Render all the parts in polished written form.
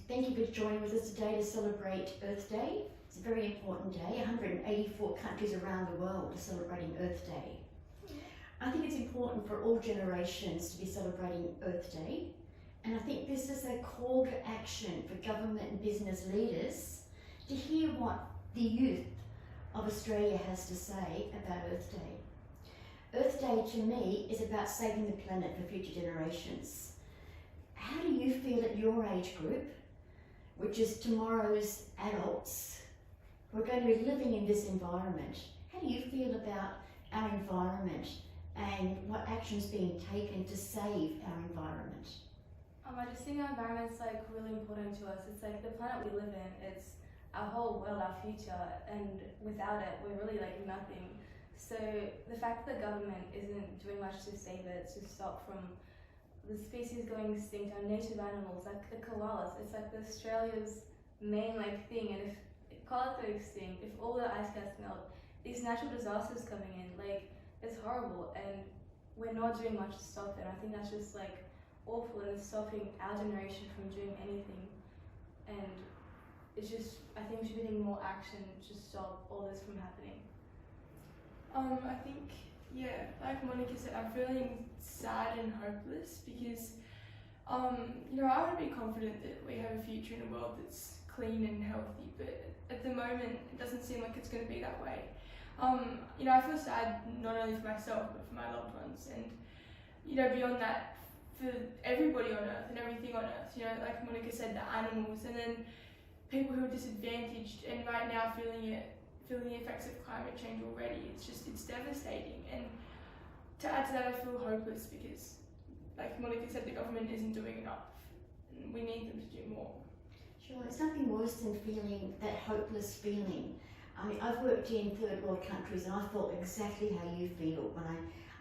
thank you for joining with us today to celebrate Earth Day. It's a very important day. 184 countries around the world are celebrating Earth Day. I think it's important for all generations to be celebrating Earth Day, and I think this is a call to action for government and business leaders to hear what the youth of Australia has to say about Earth Day. Earth Day to me is about saving the planet for future generations. How do you feel at your age group, which is tomorrow's adults, who are going to be living in this environment? How do you feel about our environment and what action's being taken to save our environment? I just think our environment's like really important to us. It's like the planet we live in, it's our whole world, our future, and without it, we're really like nothing. So the fact that the government isn't doing much to save it, to stop from the species going extinct, our native animals, like the koalas, it's like the Australia's main like thing, and if koalas go extinct, if all the ice caps melt, these natural disasters coming in, like, it's horrible, and we're not doing much to stop it. I think that's just like awful, and it's stopping our generation from doing anything, and it's just, I think we should be taking more action to stop all this from happening. I think, yeah, like Monica said, I'm feeling sad and hopeless because, I want to be confident that we have a future in a world that's clean and healthy, but at the moment, it doesn't seem like it's going to be that way. I feel sad not only for myself, but for my loved ones, and, beyond that, for everybody on Earth and everything on Earth, like Monica said, the animals, and then people who are disadvantaged and right now feeling the effects of climate change already. It's devastating, and to add to that, I feel hopeless because, like Monica said, the government isn't doing enough, and we need them to do more. Sure, it's nothing worse than feeling that hopeless feeling. I mean, I've worked in third world countries and I felt exactly how you feel when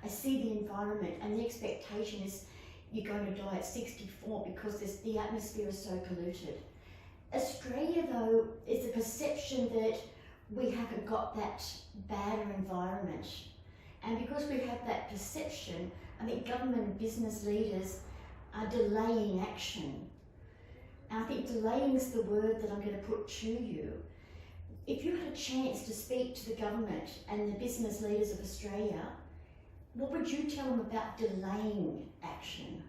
I see the environment, and the expectation is you're going to die at 64 because the atmosphere is so polluted. Australia, though, is the perception that we haven't got that bad an environment. And because we have that perception, I think government and business leaders are delaying action. And I think delaying is the word that I'm going to put to you. If you had a chance to speak to the government and the business leaders of Australia, what would you tell them about delaying action?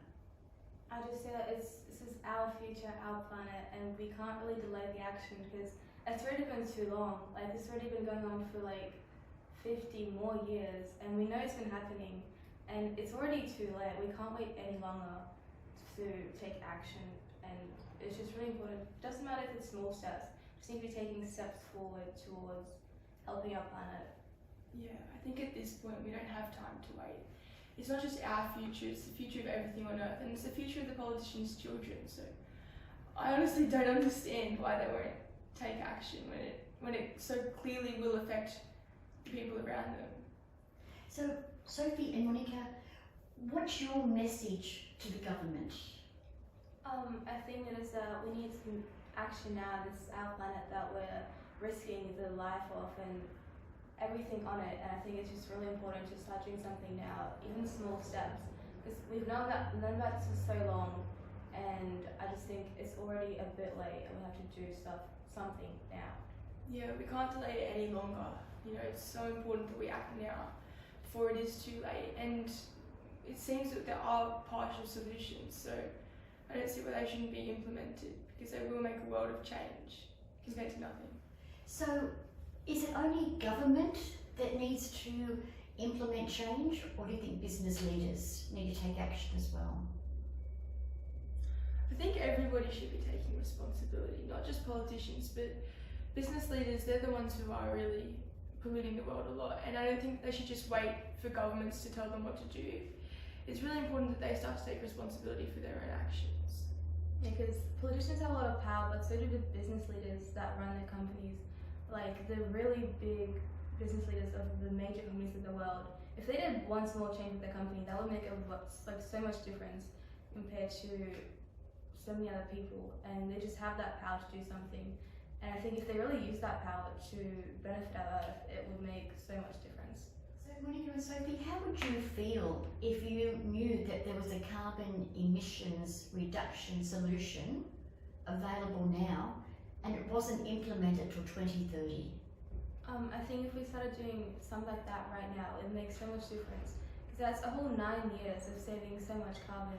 I just say that this is our future, our planet, and we can't really delay the action because it's already been too long. Like, it's already been going on for like 50 more years, and we know it's been happening, and it's already too late. We can't wait any longer to take action, and it's just really important. It doesn't matter if it's small steps, we just need to be taking steps forward towards helping our planet. Yeah, I think at this point we don't have time to wait. It's not just our future, it's the future of everything on Earth, and it's the future of the politicians' children. So I honestly don't understand why they won't take action when it so clearly will affect the people around them. So, Sophie and Monica, what's your message to the government? I think it is that we need some action now. This is our planet that we're risking the life of and everything on it, and I think it's just really important to start doing something now, even small steps, because we've known about this for so long, and I just think it's already a bit late and we have to do something now. Yeah, we can't delay it any longer. It's so important that we act now before it is too late, and it seems that there are partial solutions, so I don't see why they shouldn't be implemented, because they will make a world of change compared to nothing. So, is it only government that needs to implement change, or do you think business leaders need to take action as well? I think everybody should be taking responsibility, not just politicians, but business leaders. They're the ones who are really polluting the world a lot, and I don't think they should just wait for governments to tell them what to do. It's really important that they start to take responsibility for their own actions. Yeah, because politicians have a lot of power, but so do the business leaders that run their companies. Like the really big business leaders of the major companies in the world. If they did one small change with their company, that would make so much difference compared to so many other people, and they just have that power to do something. And I think if they really use that power to benefit our Earth, it would make so much difference. So Monica and Sophie, how would you feel if you knew that there was a carbon emissions reduction solution available now and it wasn't implemented till 2030? I think if we started doing something like that right now, it makes so much difference. Because that's a whole 9 years of saving so much carbon,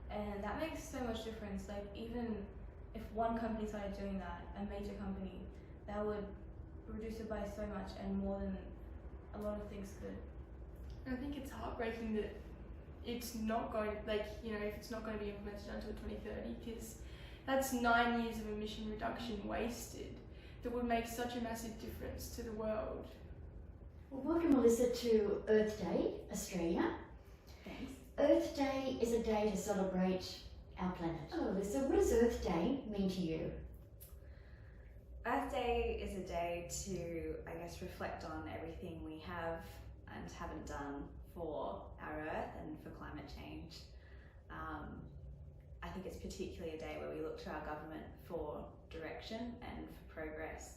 and that makes so much difference. Like even if one company started doing that, a major company, that would reduce it by so much and more than a lot of things could. And I think it's heartbreaking that it's not going, like, you know, if it's not going to be implemented until 2030, because that's 9 years of emission reduction wasted that would make such a massive difference to the world. Well, welcome Melissa to Earth Day, Australia. Thanks. Earth Day is a day to celebrate our planet. Oh, Melissa, what does Earth Day mean to you? Earth Day is a day to, I guess, reflect on everything we have and haven't done for our Earth and for climate change. I think it's particularly a day where we look to our government for direction and for progress.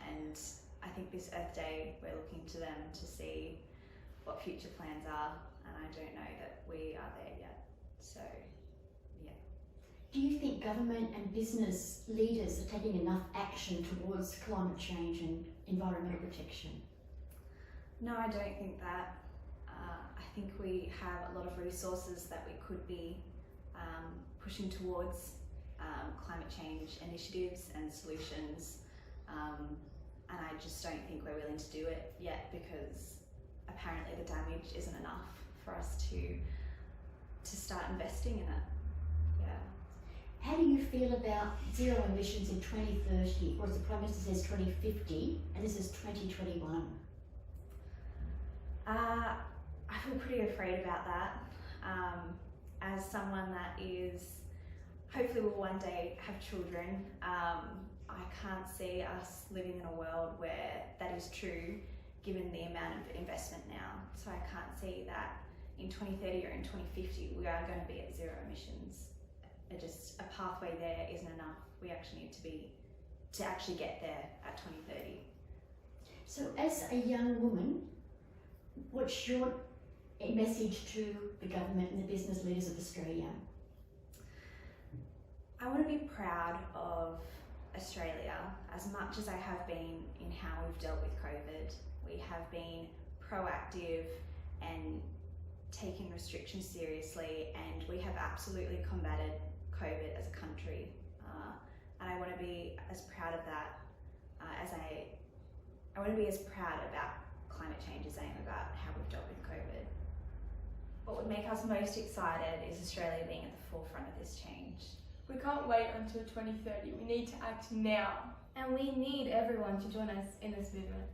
And I think this Earth Day, we're looking to them to see what future plans are, and I don't know that we are there yet. So, yeah. Do you think government and business leaders are taking enough action towards climate change and environmental protection? No, I don't think that. I think we have a lot of resources that we could be pushing towards climate change initiatives and solutions, and I just don't think we're willing to do it yet because apparently the damage isn't enough for us to start investing in it. Yeah. How do you feel about zero emissions in 2030, or as the Prime Minister says 2050, and this is 2021? I feel pretty afraid about that. As someone that is, hopefully will one day have children, I can't see us living in a world where that is true given the amount of investment now. So I can't see that in 2030 or in 2050 we are going to be at zero emissions. Just a pathway there isn't enough. We actually need to actually get there at 2030. So as a young woman, what's your message to the government and the business leaders of Australia? I want to be proud of Australia as much as I have been in how we've dealt with COVID. We have been proactive and taken restrictions seriously, and we have absolutely combated COVID as a country. And I want to be as proud of that I want to be as proud about climate change as I am about how we've dealt with COVID. What would make us most excited is Australia being at the forefront of this change. We can't wait until 2030. We need to act now. And we need everyone to join us in this movement.